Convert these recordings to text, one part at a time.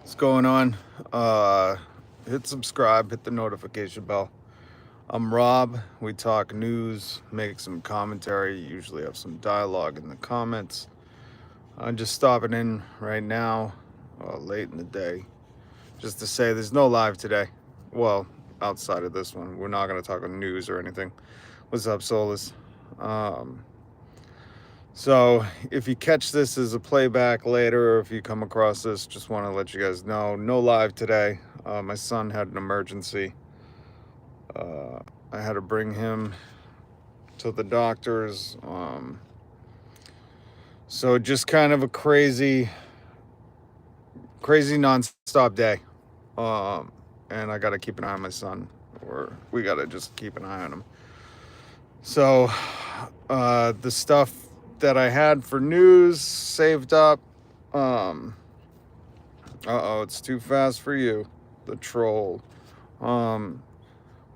What's going on? Hit subscribe, hit the notification bell. I'm Rob. We talk news, make some commentary, usually have some dialogue in the comments. I'm just stopping in right now, late in the day, just to say there's no live today. Well, outside of this one, we're not going to talk on news or anything. What's up, Solus? Um, So, if you catch this as a playback later, or if you come across this, just want to let you guys know no live today. My son had an emergency. Uh, I had to bring him to the doctors. So, just kind of a crazy nonstop day. Um, and I got to keep an eye on my son, or we got to just keep an eye on him. So, the stuff that I had for news saved up. Um, Uh-oh, it's too fast for you, the troll. Um,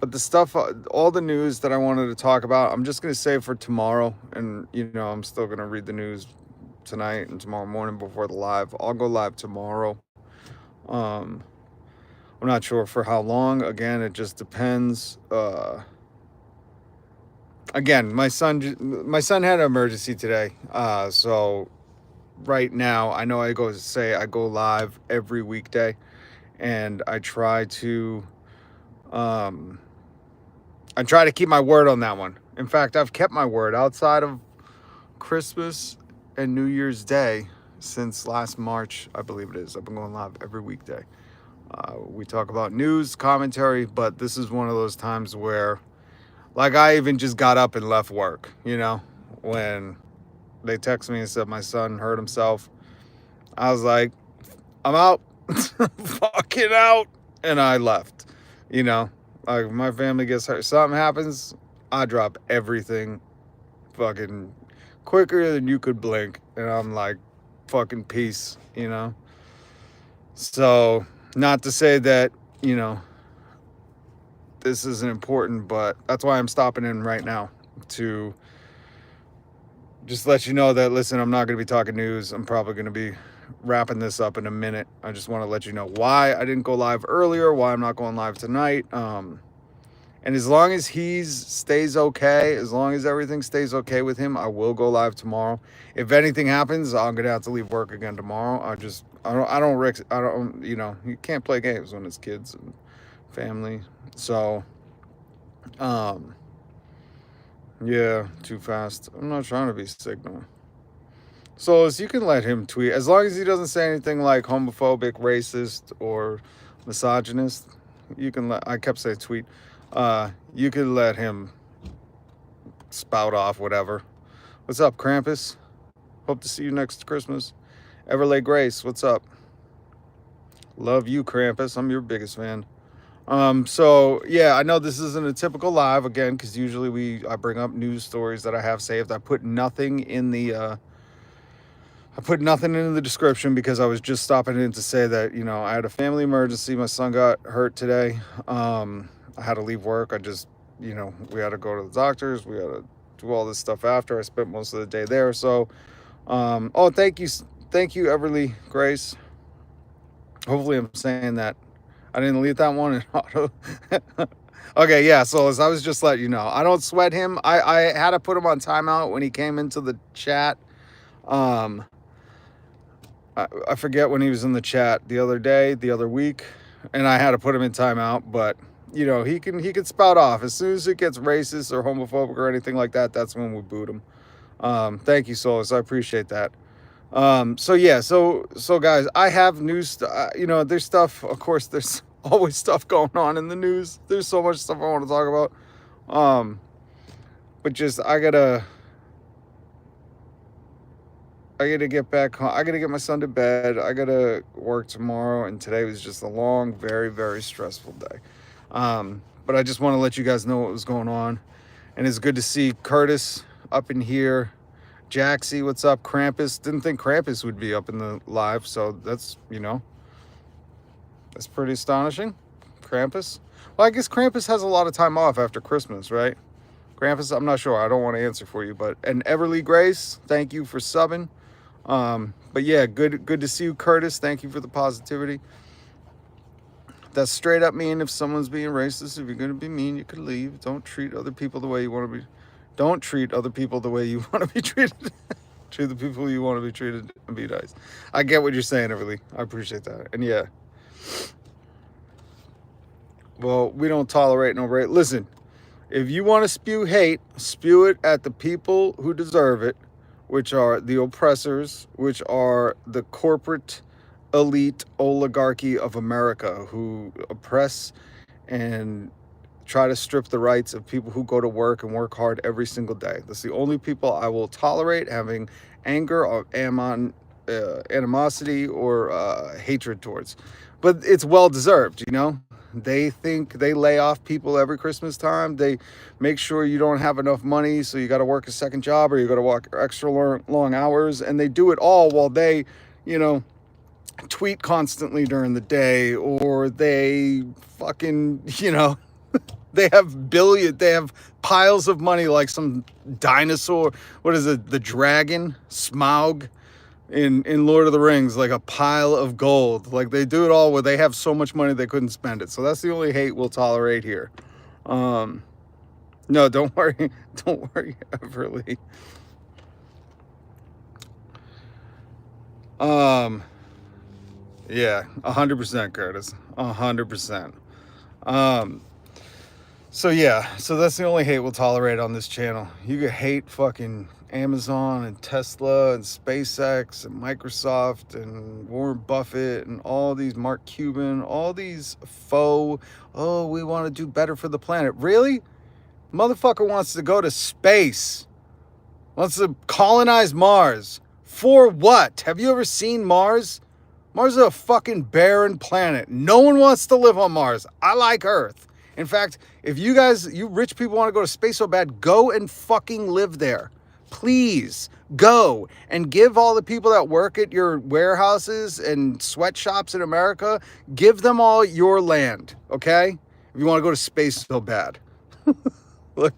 but the stuff, all the news that I wanted to talk about, I'm just gonna save for tomorrow. And I'm still gonna read the news tonight and tomorrow morning before the live. I'll go live tomorrow. Um, I'm not sure for how long. Again, it just depends. Again, my son had an emergency today. So right now, I go live every weekday, and um, I try to keep my word on that one. In fact, I've kept my word outside of Christmas and New Year's Day since last March, I believe it is. I've been going live every weekday. We talk about news, commentary, but this is one of those times where, like, I even just got up and left work, when they texted me and said my son hurt himself. I was like, I'm out, fucking out. And I left, you know, like, my family gets hurt, something happens, I drop everything fucking quicker than you could blink. And I'm like, fucking peace. So, not to say that, you know, this isn't important, but that's why I'm stopping in right now to just let you know that, listen, I'm not going to be talking news. I'm probably going to be wrapping this up in a minute. I just want to let you know why I didn't go live earlier, why I'm not going live tonight. And as long as he stays okay, as long as everything stays okay with him, I will go live tomorrow. If anything happens, I'm gonna have to leave work again tomorrow. You can't play games when it's kids and family. So, um, yeah, too fast. I'm not trying to be signal. So as you can let him tweet, as long as he doesn't say anything like homophobic, racist, or misogynist. You can let. I kept saying tweet. You can let him spout off whatever. What's up, Krampus? Hope to see you next Christmas. Everlay Grace, what's up? Love you, Krampus. I'm your biggest fan. So yeah, I know this isn't a typical live again, because usually I bring up news stories that I have saved. I put nothing in the description because I was just stopping in to say that, I had a family emergency. My son got hurt today. I had to leave work. We had to go to the doctors. We had to do all this stuff after. I spent most of the day there. So, oh, thank you. Thank you, Everly Grace. Hopefully I'm saying that. I didn't leave that one in auto. Okay, yeah. So as I was just letting you know, I don't sweat him. I had to put him on timeout when he came into the chat. Um, I forget when he was in the chat the other week, and I had to put him in timeout. But he can spout off as soon as it gets racist or homophobic or anything like that. That's when we boot him. Thank you, Solus. I appreciate that. So yeah, so guys, I have news. There's stuff. Of course, there's always stuff going on in the news. There's so much stuff I want to talk about. But just I gotta get back home. I gotta get my son to bed. I gotta work tomorrow, and today was just a long, very, very stressful day. But I just want to let you guys know what was going on, and it's good to see Curtis up in here. Jaxie, what's up? Krampus, didn't think Krampus would be up in the live, so that's pretty astonishing. Krampus. Well, I guess Krampus has a lot of time off after Christmas, right? Krampus, I'm not sure. I don't want to answer for you, and Everly Grace, thank you for subbing. But yeah, good to see you, Curtis. Thank you for the positivity. That's straight up mean. If someone's being racist, if you're gonna be mean, you could leave. Don't treat other people the way you want to be. Don't treat other people the way you want to be treated. Treat the people you want to be treated and be nice. I get what you're saying, Everly. I appreciate that. And yeah, well, we don't tolerate no rate. Listen, if you want to spew it at the people who deserve it, which are the oppressors, which are the corporate elite oligarchy of America who oppress and try to strip the rights of people who go to work and work hard every single day. That's the only people I will tolerate having anger or animosity or hatred towards. But it's well deserved, you know? They think they lay off people every Christmas time. They make sure you don't have enough money, so you got to work a second job or you got to work extra long hours. And they do it all while they, you know, tweet constantly during the day, or they fucking, you know, they have piles of money like some dinosaur. What is it? The dragon, Smaug in Lord of the Rings, like a pile of gold. Like they do it all where they have so much money they couldn't spend it. So that's the only hate we'll tolerate here. No, don't worry. Don't worry, Everly. Yeah, 100%, Curtis. 100%. So yeah, so that's the only hate we'll tolerate on this channel. You could hate fucking Amazon and Tesla and SpaceX and Microsoft and Warren Buffett and all these, Mark Cuban, all these faux, oh, we want to do better for the planet. Really? Motherfucker wants to go to space. Wants to colonize Mars. For what? Have you ever seen Mars? Mars is a fucking barren planet. No one wants to live on Mars. I like Earth. In fact, if you guys, you rich people want to go to space so bad, go and fucking live there. Please go and give all the people that work at your warehouses and sweatshops in America, give them all your land, okay? If you want to go to space so bad. Look,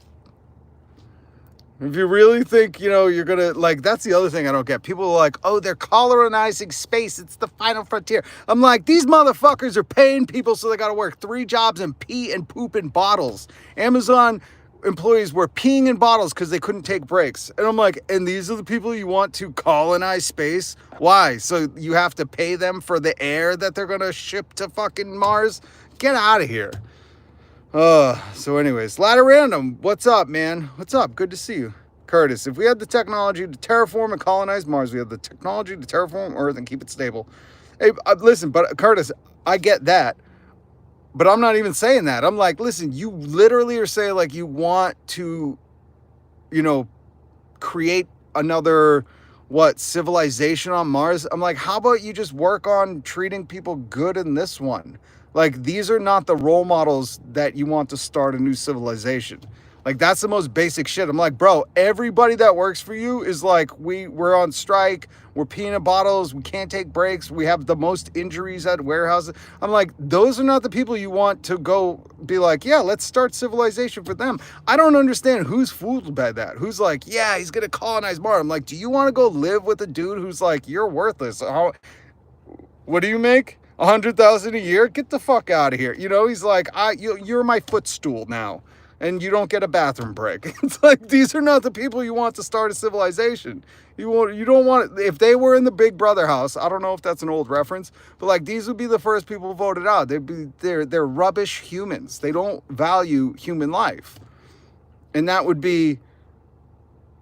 if you really think, you know, you're gonna, like, that's the other thing I don't get. People are like, oh, they're colonizing space. It's the final frontier. I'm like, these motherfuckers are paying people so they gotta work 3 jobs and pee and poop in bottles. Amazon employees were peeing in bottles because they couldn't take breaks. And I'm like, and these are the people you want to colonize space? Why? So you have to pay them for the air that they're gonna ship to fucking Mars? Get out of here. So anyways, Ladder Random, what's up, man? What's up? Good to see you. Curtis, if we had the technology to terraform and colonize Mars, we have the technology to terraform Earth and keep it stable. Hey, listen, but Curtis, I get that, but I'm not even saying that. I'm like, listen, you literally are saying like you want to, you know, create another, civilization on Mars? I'm like, how about you just work on treating people good in this one? Like, these are not the role models that you want to start a new civilization. Like, that's the most basic shit. I'm like, bro, everybody that works for you is like, we're on strike, we're peeing in bottles, we can't take breaks, we have the most injuries at warehouses. I'm like, those are not the people you want to go be like, yeah, let's start civilization for them. I don't understand who's fooled by that. Who's like, yeah, he's gonna colonize Mars. I'm like, do you want to go live with a dude who's like, you're worthless? What do you make? 100,000 a year? Get the fuck out of here. You know, he's like, you're my footstool now, and you don't get a bathroom break. It's like, these are not the people you want to start a civilization. You don't want, if they were in the Big Brother house, I don't know if that's an old reference, but like, these would be the first people voted out. They're rubbish humans. They don't value human life. And that would be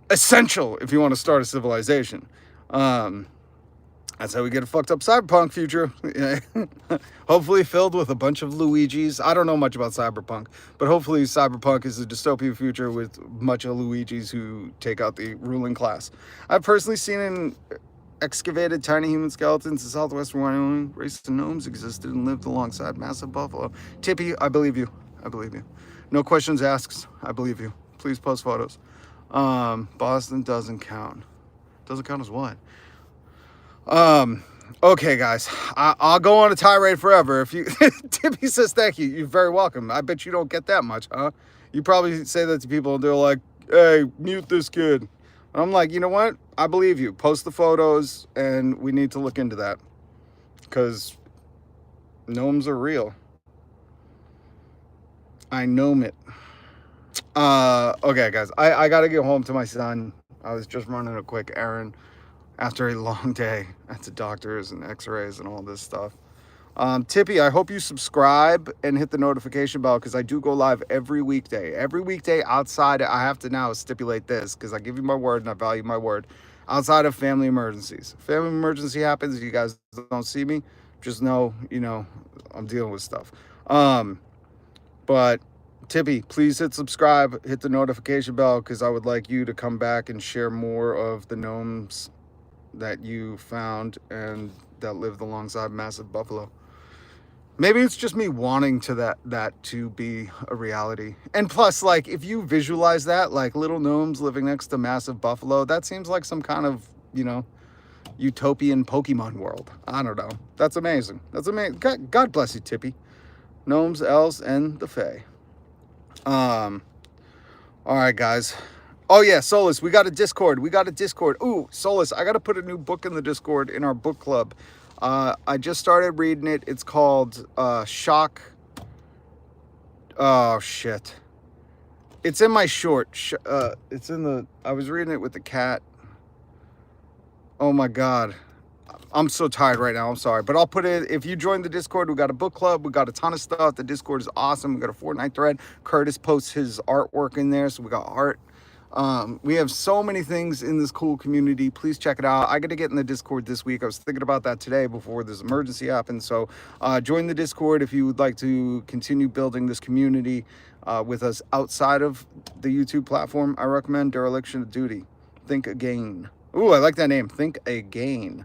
essential if you want to start a civilization. That's how we get a fucked up cyberpunk future. Hopefully filled with a bunch of Luigis. I don't know much about cyberpunk, but hopefully cyberpunk is a dystopian future with a bunch of Luigis who take out the ruling class. I've personally seen in excavated tiny human skeletons in southwestern Wyoming. Races of gnomes existed and lived alongside massive buffalo. Tippy, I believe you. I believe you. No questions asked. I believe you. Please post photos. Boston doesn't count. Doesn't count as what? Okay, guys, I'll go on a tirade forever. If you, Tippy says thank you. You're very welcome. I bet you don't get that much, huh? You probably say that to people and they're like, hey, mute this kid. And I'm like, you know what? I believe you. Post the photos, and we need to look into that. Because gnomes are real. I gnome it. Okay, guys. I got to get home to my son. I was just running a quick errand after a long day at the doctors and x-rays and all this stuff. Tippy, I hope you subscribe and hit the notification bell because I do go live every weekday. Every weekday outside, I have to now stipulate this because I give you my word and I value my word. Outside of family emergencies. Family emergency happens, you guys don't see me, just know, I'm dealing with stuff. But Tippy, please hit subscribe, hit the notification bell because I would like you to come back and share more of the gnomes that you found and that lived alongside massive buffalo. Maybe it's just me wanting to that to be a reality. And plus, like, if you visualize that, like little gnomes living next to massive buffalo, that seems like some kind of, utopian Pokemon world. I don't know. That's amazing. That's amazing. God bless you, Tippy. Gnomes, elves, and the Fae. All right, guys. Oh yeah, Solus, we got a Discord. Ooh, Solus, I got to put a new book in the Discord in our book club. I just started reading it. It's called Shock. Oh shit. It's in my short. It's in the. I was reading it with the cat. Oh my god. I'm so tired right now. I'm sorry, but I'll put it. If you join the Discord, we got a book club. We got a ton of stuff. The Discord is awesome. We got a Fortnite thread. Curtis posts his artwork in there, so we got art. We have so many things in this cool community. Please check it out. I got to get in the Discord this week. I was thinking about that today before this emergency happened. So join the Discord if you would like to continue building this community with us outside of the YouTube platform. I recommend Dereliction of Duty. Think Again. Ooh, I like that name. Think Again.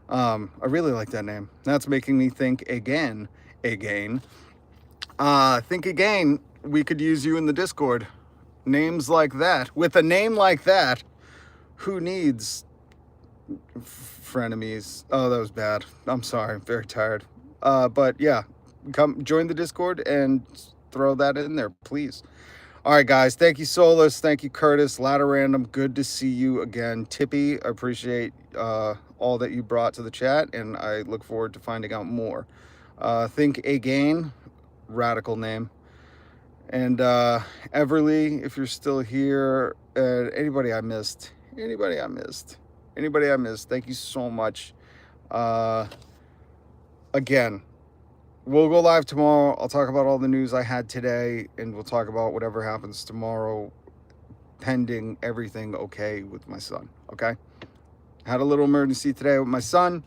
I really like that name. That's making me think again. Think Again. We could use you in the Discord. Names like that, with a name like that, who needs frenemies? Oh, that was bad. I'm sorry. I'm very tired. But yeah, come join the Discord and throw that in there, please. All right, guys. Thank you, Solus. Thank you, Curtis. Ladder Random. Good to see you again. Tippy, I appreciate all that you brought to the chat, and I look forward to finding out more. Think Again. Radical name. And Everly, if you're still here, anybody I missed, thank you so much. Again, we'll go live tomorrow. I'll talk about all the news I had today, and we'll talk about whatever happens tomorrow, pending everything okay with my son, okay? Had a little emergency today with my son.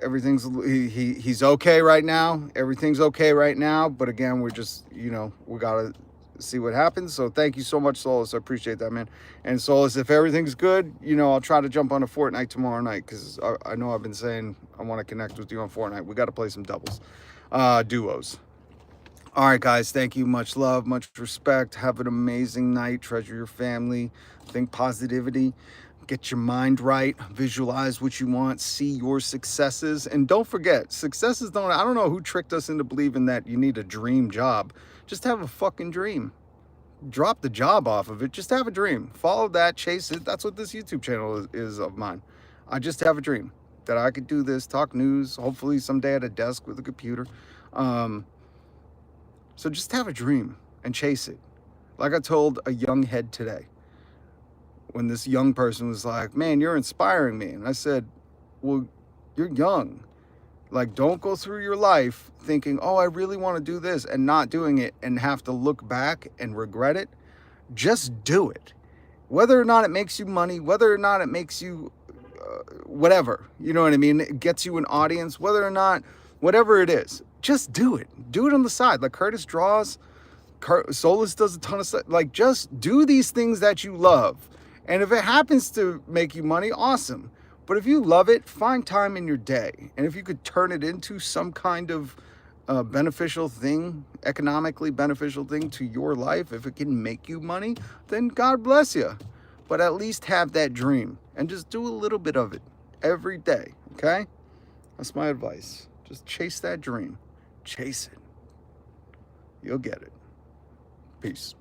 Everything's he's okay right now. Everything's okay right now. But again, we're just, we gotta see what happens. So thank you so much, Solus. I appreciate that, man. And Solus, if everything's good, I'll try to jump on a Fortnite tomorrow night because I know I've been saying I want to connect with you on Fortnite. We got to play some doubles, duos. All right, guys. Thank you. Much love, much respect. Have an amazing night. Treasure your family. Think positivity. Get your mind right, visualize what you want, see your successes. And don't forget, successes I don't know who tricked us into believing that you need a dream job. Just have a fucking dream. Drop the job off of it. Just have a dream. Follow that, chase it. That's what this YouTube channel is of mine. I just have a dream that I could do this, talk news, hopefully someday at a desk with a computer. So just have a dream and chase it. Like I told a young head today, when this young person was like, man, you're inspiring me. And I said, well, you're young. Like, don't go through your life thinking, oh, I really want to do this and not doing it and have to look back and regret it. Just do it. Whether or not it makes you money, whether or not it makes you whatever, you know what I mean? It gets you an audience, whether or not, whatever it is, just do it. Do it on the side. Like Curtis draws, Solus does a ton of stuff. Like, just do these things that you love. And if it happens to make you money, awesome. But if you love it, find time in your day. And if you could turn it into some kind of beneficial thing, economically beneficial thing to your life, if it can make you money, then God bless you. But at least have that dream and just do a little bit of it every day, okay? That's my advice. Just chase that dream. Chase it. You'll get it. Peace.